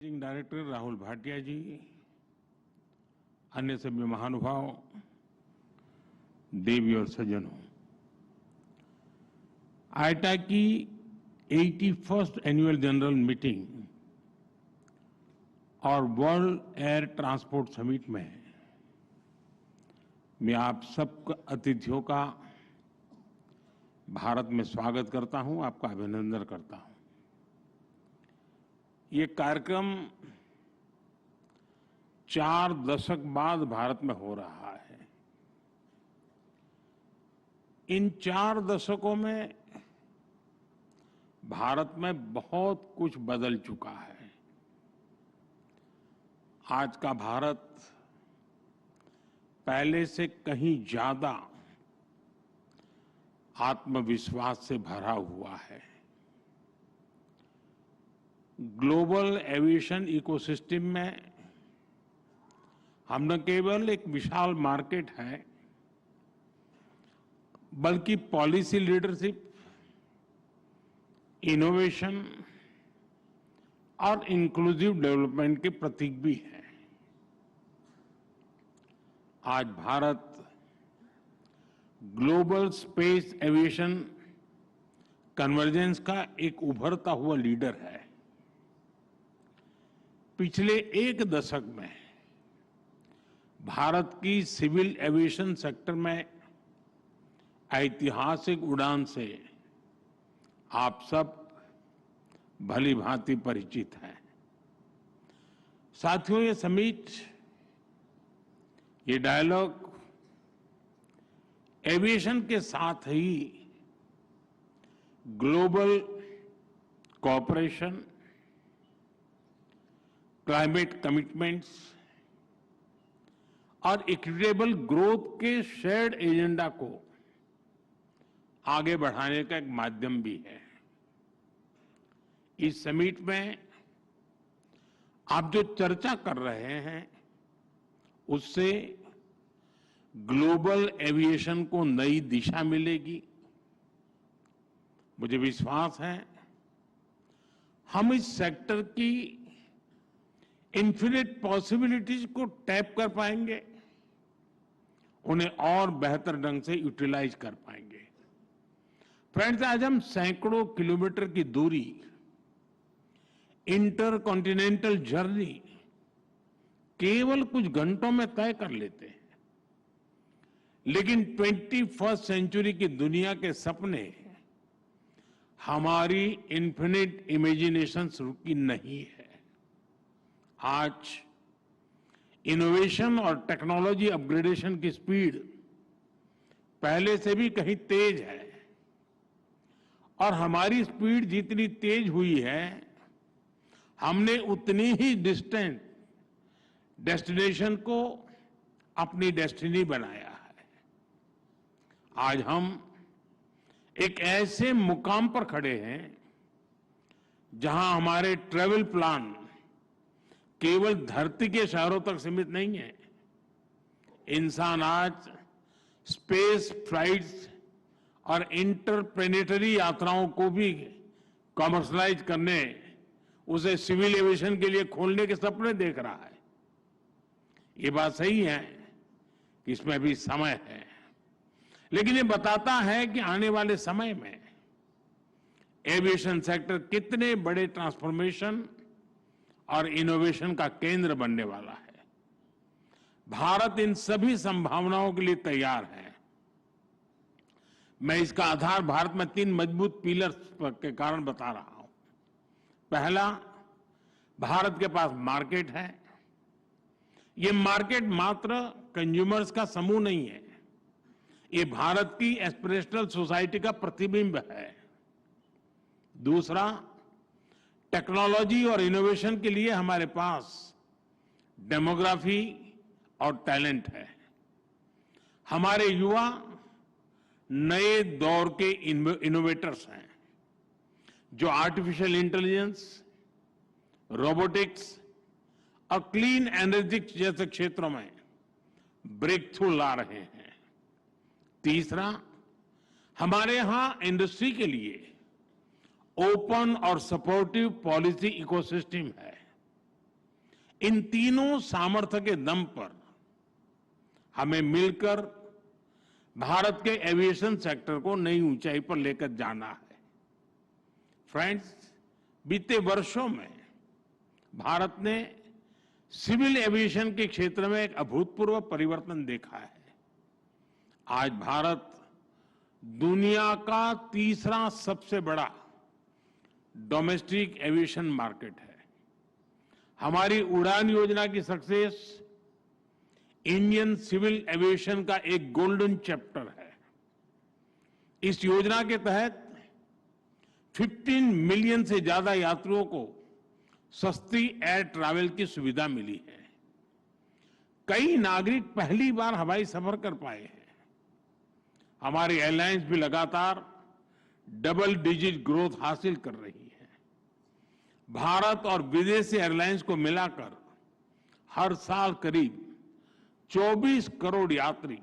Managing director Rahul Bhatia जी, अन्य सभी महानुभाव, देवी और सज्जनों, आईटा की 81st एनुअल जनरल मीटिंग और वर्ल्ड एयर ट्रांसपोर्ट समिट में मैं आप सब अतिथियों का भारत में स्वागत करता हूं, आपका अभिनंदन करता हूं। ये कार्यक्रम 4 दशक बाद भारत में हो रहा है। इन 4 दशकों में भारत में बहुत कुछ बदल चुका है। आज का भारत पहले से कहीं ज्यादा आत्मविश्वास से भरा हुआ है। ग्लोबल एविएशन इकोसिस्टम में हम न केवल एक विशाल मार्केट है, बल्कि पॉलिसी लीडरशिप, इनोवेशन और इंक्लूसिव डेवलपमेंट के प्रतीक भी है। आज Bharat global space aviation convergence का एक उभरता हुआ लीडर है। पिछले 1 दशक में भारत की सिविल एविएशन सेक्टर में ऐतिहासिक उड़ान से आप सब भली भांति परिचित हैं। साथियों, ये समिट, ये डायलॉग एविएशन के साथ ही ग्लोबल कोऑपरेशन, क्लाइमेट कमिटमेंट्स और इक्विटेबल ग्रोथ के शेयर्ड एजेंडा को आगे बढ़ाने का एक माध्यम भी है। इस समिट में आप जो चर्चा कर रहे हैं, उससे ग्लोबल एविएशन को नई दिशा मिलेगी। मुझे विश्वास है हम इस सेक्टर की इन्फिनिट पॉसिबिलिटीज को टैप कर पाएंगे, उन्हें और बेहतर ढंग से यूटिलाइज कर पाएंगे। फ्रेंड्स, आज हम सैकड़ों किलोमीटर की दूरी, इंटर कॉन्टिनेंटल जर्नी केवल कुछ घंटों में तय कर लेते हैं, लेकिन 21st सेंचुरी की दुनिया के सपने हमारी इन्फिनिट इमेजिनेशन रुकी नहीं है। आज इनोवेशन और टेक्नोलॉजी अपग्रेडेशन की स्पीड पहले से भी कहीं तेज है, और हमारी स्पीड जितनी तेज हुई है, हमने उतनी ही डिस्टेंट डेस्टिनेशन को अपनी डेस्टिनी बनाया है। आज हम एक ऐसे मुकाम पर खड़े हैं जहां हमारे ट्रैवल प्लान केवल धरती के शहरों तक सीमित नहीं है। इंसान आज स्पेस फ्लाइट्स और इंटरप्लेनेटरी यात्राओं को भी कॉमर्शलाइज करने, उसे सिविल एविएशन के लिए खोलने के सपने देख रहा है। ये बात सही है कि इसमें अभी समय है, लेकिन ये बताता है कि आने वाले समय में एविएशन सेक्टर कितने बड़े ट्रांसफॉर्मेशन और इनोवेशन का केंद्र बनने वाला है। भारत इन सभी संभावनाओं के लिए तैयार है। मैं इसका आधार भारत में 3 मजबूत पिलर्स के कारण बता रहा हूं। पहला, भारत के पास मार्केट है। ये मार्केट मात्र कंज्यूमर्स का समूह नहीं है, ये भारत की एस्पिरेशनल सोसाइटी का प्रतिबिंब है। दूसरा, टेक्नोलॉजी और इनोवेशन के लिए हमारे पास डेमोग्राफी और टैलेंट है। हमारे युवा नए दौर के इनोवेटर्स हैं, जो आर्टिफिशियल इंटेलिजेंस, रोबोटिक्स और क्लीन एनर्जी जैसे क्षेत्रों में ब्रेक थ्रू ला रहे हैं। तीसरा, हमारे यहां इंडस्ट्री के लिए ओपन और सपोर्टिव पॉलिसी इकोसिस्टम है। इन तीनों सामर्थ्य के दम पर हमें मिलकर भारत के एविएशन सेक्टर को नई ऊंचाई पर लेकर जाना है। फ्रेंड्स, बीते वर्षों में भारत ने सिविल एविएशन के क्षेत्र में एक अभूतपूर्व परिवर्तन देखा है। आज भारत दुनिया का तीसरा सबसे बड़ा डोमेस्टिक एविएशन मार्केट है। हमारी उड़ान योजना की सक्सेस इंडियन सिविल एविएशन का एक गोल्डन चैप्टर है। इस योजना के तहत 15 मिलियन से ज्यादा यात्रियों को सस्ती एयर ट्रैवल की सुविधा मिली है। कई नागरिक पहली बार हवाई सफर कर पाए हैं। हमारी एयरलाइंस भी लगातार डबल डिजिट ग्रोथ हासिल कर रही है। भारत और विदेशी एयरलाइंस को मिलाकर हर साल करीब 24 करोड़ यात्री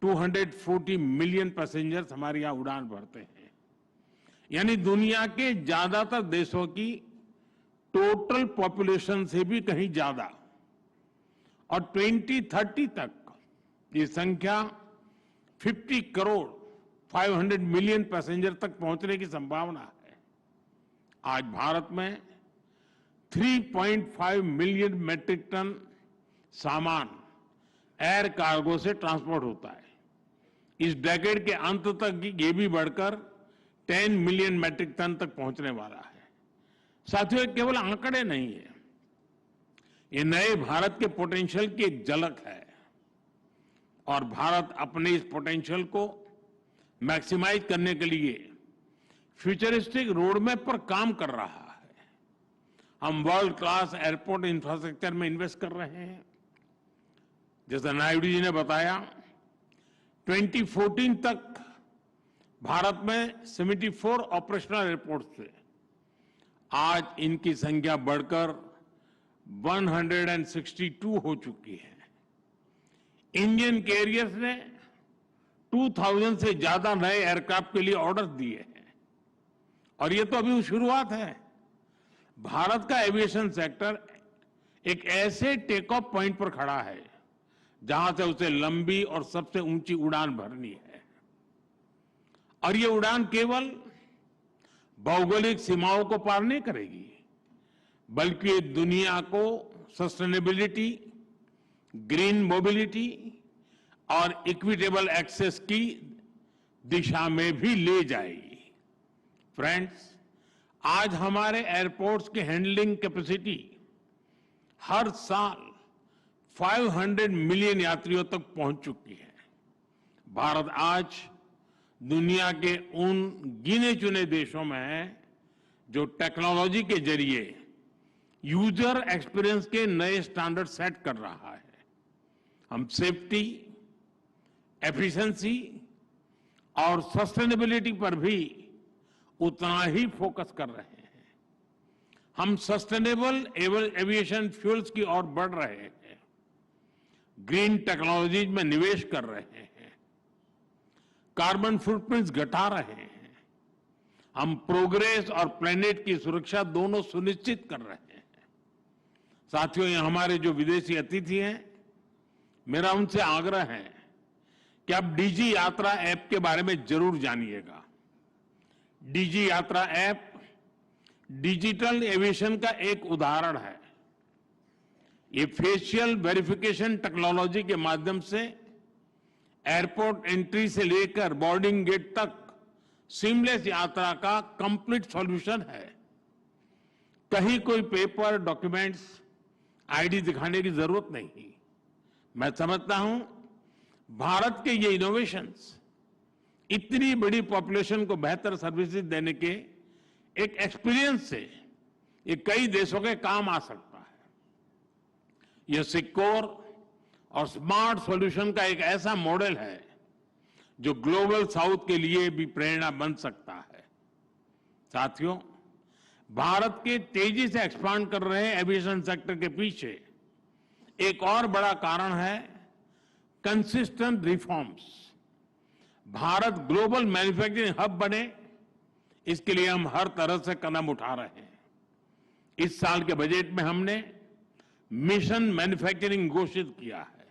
240 मिलियन पैसेंजर्स हमारे यहां उड़ान भरते हैं। यानी दुनिया के ज्यादातर देशों की टोटल पॉपुलेशन से भी कहीं ज्यादा। और 2030 तक ये संख्या 50 करोड़ 500 मिलियन पैसेंजर तक पहुंचने की संभावना है। आज भारत में 3.5 मिलियन मैट्रिक टन सामान एयर कार्गो से ट्रांसपोर्ट होता है। इस डेकेड के अंत तक ये भी बढ़कर 10 मिलियन मैट्रिक टन तक पहुंचने वाला है। साथियों, केवल आंकड़े नहीं है, ये नए भारत के पोटेंशियल की एक झलक है और भारत अपने इस पोटेंशियल को मैक्सिमाइज करने के लिए फ्यूचरिस्टिक रोडमैप पर काम कर रहा है। हम वर्ल्ड क्लास एयरपोर्ट इंफ्रास्ट्रक्चर में इन्वेस्ट कर रहे हैं। जैसा नायडू जी ने बताया, 2014 तक भारत में 74 ऑपरेशनल एयरपोर्ट थे। आज इनकी संख्या बढ़कर 162 हो चुकी है। इंडियन कैरियर्स ने 2000 से ज्यादा नए एयरक्राफ्ट के लिए ऑर्डर दिए हैं और ये तो अभी शुरुआत है। भारत का एविएशन सेक्टर एक ऐसे टेक ऑफ पॉइंट पर खड़ा है जहां से उसे लंबी और सबसे ऊंची उड़ान भरनी है। और ये उड़ान केवल भौगोलिक सीमाओं को पार नहीं करेगी, बल्कि दुनिया को सस्टेनेबिलिटी, ग्रीन मोबिलिटी और इक्विटेबल एक्सेस की दिशा में भी ले जाएगी। फ्रेंड्स, आज हमारे एयरपोर्ट्स की हैंडलिंग कैपेसिटी हर साल 500 मिलियन यात्रियों तक पहुंच चुकी है। भारत आज दुनिया के उन गिने चुने देशों में है जो टेक्नोलॉजी के जरिए यूजर एक्सपीरियंस के नए स्टैंडर्ड सेट कर रहा है। हम सेफ्टी, एफिशिएंसी और सस्टेनेबिलिटी पर भी उतना ही फोकस कर रहे हैं। हम सस्टेनेबल एविएशन फ्यूल्स की ओर बढ़ रहे हैं, ग्रीन टेक्नोलॉजीज में निवेश कर रहे हैं, कार्बन फुटप्रिंट्स घटा रहे हैं। हम प्रोग्रेस और प्लेनेट की सुरक्षा दोनों सुनिश्चित कर रहे हैं। साथियों, ये हमारे जो विदेशी अतिथि हैं, मेरा उनसे आग्रह है कि आप डीजी यात्रा ऐप के बारे में जरूर जानिएगा। डीजी यात्रा ऐप डिजिटल एविएशन का एक उदाहरण है। ये फेशियल वेरिफिकेशन टेक्नोलॉजी के माध्यम से एयरपोर्ट एंट्री से लेकर बोर्डिंग गेट तक सीमलेस यात्रा का कंप्लीट सॉल्यूशन है। कहीं कोई पेपर, डॉक्यूमेंट्स, आईडी दिखाने की जरूरत नहीं। मैं समझता हूं भारत के ये इनोवेशंस इतनी बड़ी पॉपुलेशन को बेहतर सर्विसेज देने के एक एक्सपीरियंस से ये कई देशों के काम आ सकता है। यह सिक्योर और स्मार्ट सॉल्यूशन का एक ऐसा मॉडल है जो ग्लोबल साउथ के लिए भी प्रेरणा बन सकता है। साथियों, भारत के तेजी से एक्सपांड कर रहे एविएशन सेक्टर के पीछे एक और बड़ा कारण है consistent reforms. Bharat global manufacturing hub बने, इसके लिए हम हर तरह से कदम उठा रहे हैं। इस साल के बजट में हमने मिशन मैन्युफैक्चरिंग घोषित किया है।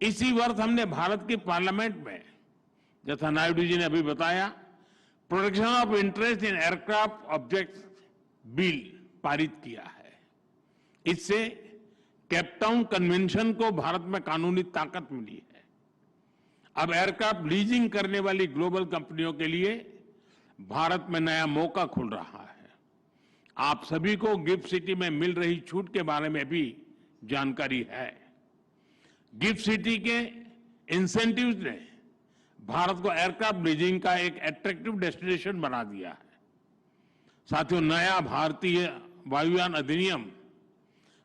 इसी वर्ष हमने भारत के पार्लियामेंट में, जैसा नायडू जी ने अभी बताया, protection of interest in aircraft objects bill पारित किया है। इससे केपटाउन कन्वेंशन को भारत में कानूनी ताकत मिली है। अब एयरक्राफ्ट लीजिंग करने वाली ग्लोबल कंपनियों के लिए भारत में नया मौका खुल रहा है। आप सभी को गिफ्ट सिटी में मिल रही छूट के बारे में भी जानकारी है। गिफ्ट सिटी के इंसेंटिव्स ने भारत को एयरक्राफ्ट लीजिंग का एक अट्रैक्टिव डेस्टिनेशन बना दिया है। साथियों, नया भारतीय वायुयान अधिनियम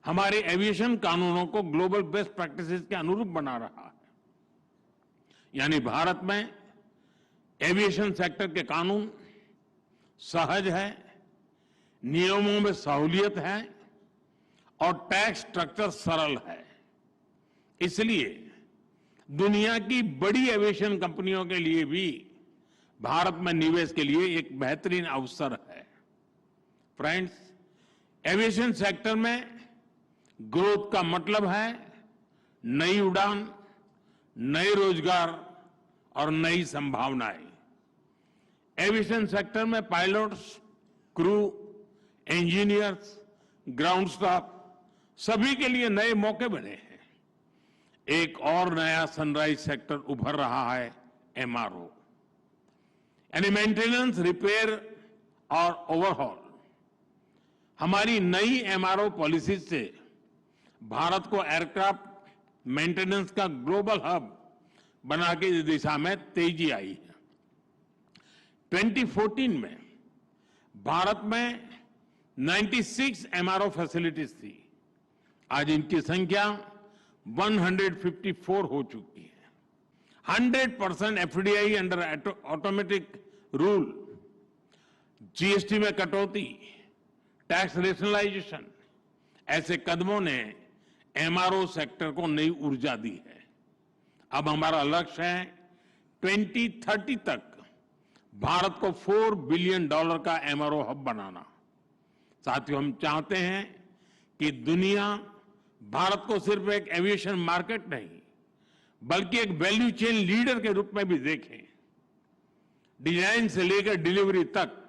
हमारे एविएशन कानूनों को ग्लोबल बेस्ट प्रैक्टिसेस के अनुरूप बना रहा है। यानी भारत में एविएशन सेक्टर के कानून सहज है, नियमों में सहूलियत है और टैक्स स्ट्रक्चर सरल है। इसलिए दुनिया की बड़ी एविएशन कंपनियों के लिए भी भारत में निवेश के लिए एक बेहतरीन अवसर है। फ्रेंड्स, एविएशन सेक्टर में ग्रोथ का मतलब है नई उड़ान, नए रोजगार और नई संभावनाएं। एविएशन सेक्टर में pilots, crew, engineers, ground staff सभी के लिए नए मौके बने हैं। एक और नया सनराइज सेक्टर उभर रहा है, एमआरओ, यानी मेंटेनेंस, रिपेयर और ओवरहॉल। हमारी नई एमआरओ पॉलिसी से भारत को एयरक्राफ्ट मेंटेनेंस का ग्लोबल हब बना के इस दिशा में तेजी आई है। 2014 में भारत में 96 एमआरओ फैसिलिटीज थी। आज इनकी संख्या 154 हो चुकी है। 100% FDI under automatic rule, GST में कटौती, टैक्स रेशनलाइजेशन, ऐसे कदमों ने एमआरओ सेक्टर को नई ऊर्जा दी है। अब हमारा लक्ष्य है 2030 तक भारत को $4 बिलियन का एमआरओ हब बनाना। साथियों, हम चाहते हैं कि दुनिया भारत को सिर्फ एक एविएशन मार्केट नहीं, बल्कि एक वैल्यू चेन लीडर के रूप में भी देखें। डिजाइन से लेकर डिलीवरी तक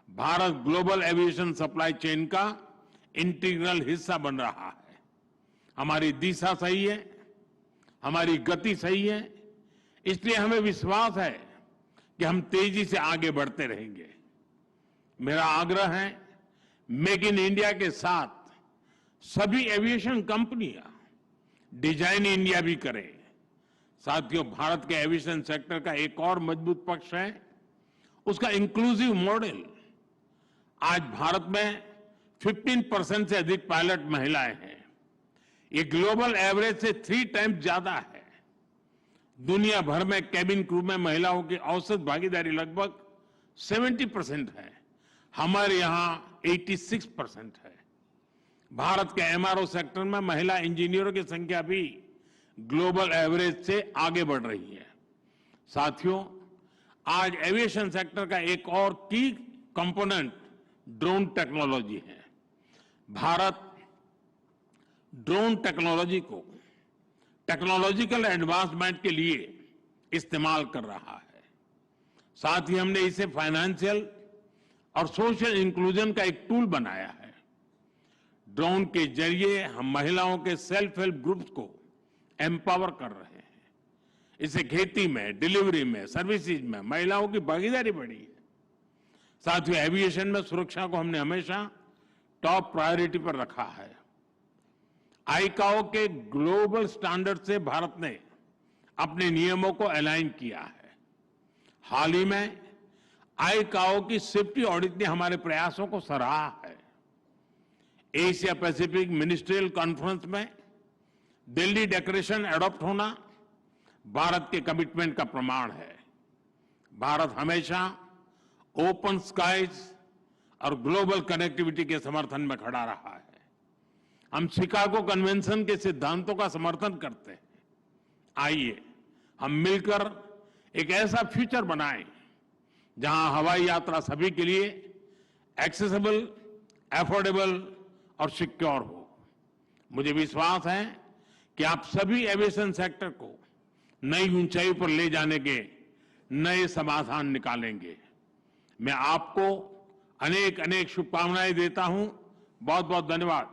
Bharat global aviation supply chain का इंटीग्रल हिस्सा बन रहा है। हमारी दिशा सही है, हमारी गति सही है, इसलिए हमें विश्वास है कि हम तेजी से आगे बढ़ते रहेंगे। मेरा आग्रह है, मेक इन इंडिया के साथ सभी एविएशन कंपनियां डिजाइन इंडिया भी करें। साथियों, भारत के एविएशन सेक्टर का एक और मजबूत पक्ष है उसका इंक्लूसिव मॉडल। आज भारत में 15% से अधिक पायलट महिलाएं हैं। ये ग्लोबल एवरेज से 3 टाइम्स ज्यादा है। दुनिया भर में कैबिन क्रू में महिलाओं की औसत भागीदारी लगभग 70% है। हमारे यहां 86% है। भारत के एमआरओ सेक्टर में महिला इंजीनियरों की संख्या भी ग्लोबल एवरेज से आगे बढ़ रही है। साथियों, आज एविएशन सेक्टर का एक और की कंपोनेंट ड्रोन टेक्नोलॉजी है। भारत ड्रोन टेक्नोलॉजी को टेक्नोलॉजिकल एडवांसमेंट के लिए इस्तेमाल कर रहा है। साथ ही हमने इसे फाइनेंशियल और सोशल इंक्लूजन का एक टूल बनाया है। ड्रोन के जरिए हम महिलाओं के सेल्फ हेल्प ग्रुप्स को एम्पावर कर रहे हैं। इससे खेती में, डिलीवरी में, सर्विसेज में महिलाओं की भागीदारी बढ़ी है। साथ ही एविएशन में सुरक्षा को हमने हमेशा टॉप प्रायोरिटी पर रखा है। आईकाओ के ग्लोबल स्टैंडर्ड से भारत ने अपने नियमों को अलाइन किया है। हाल ही में आईकाओ की सेफ्टी ऑडिट ने हमारे प्रयासों को सराहा है। एशिया पैसिफिक मिनिस्ट्रियल कॉन्फ्रेंस में दिल्ली डिक्लेरेशन अडॉप्ट होना भारत के कमिटमेंट का प्रमाण है। भारत हमेशा ओपन स्काईज और ग्लोबल कनेक्टिविटी के समर्थन में खड़ा रहा है। हम शिकागो कन्वेंशन के सिद्धांतों का समर्थन करते हैं। आइए हम मिलकर एक ऐसा फ्यूचर बनाएं जहां हवाई यात्रा सभी के लिए एक्सेसिबल, अफोर्डेबल और सिक्योर हो। मुझे विश्वास है कि आप सभी एविएशन सेक्टर को नई ऊंचाई पर ले जाने के नए समाधान निकालेंगे। मैं आपको अनेक अनेक शुभकामनाएं देता हूं। बहुत बहुत धन्यवाद।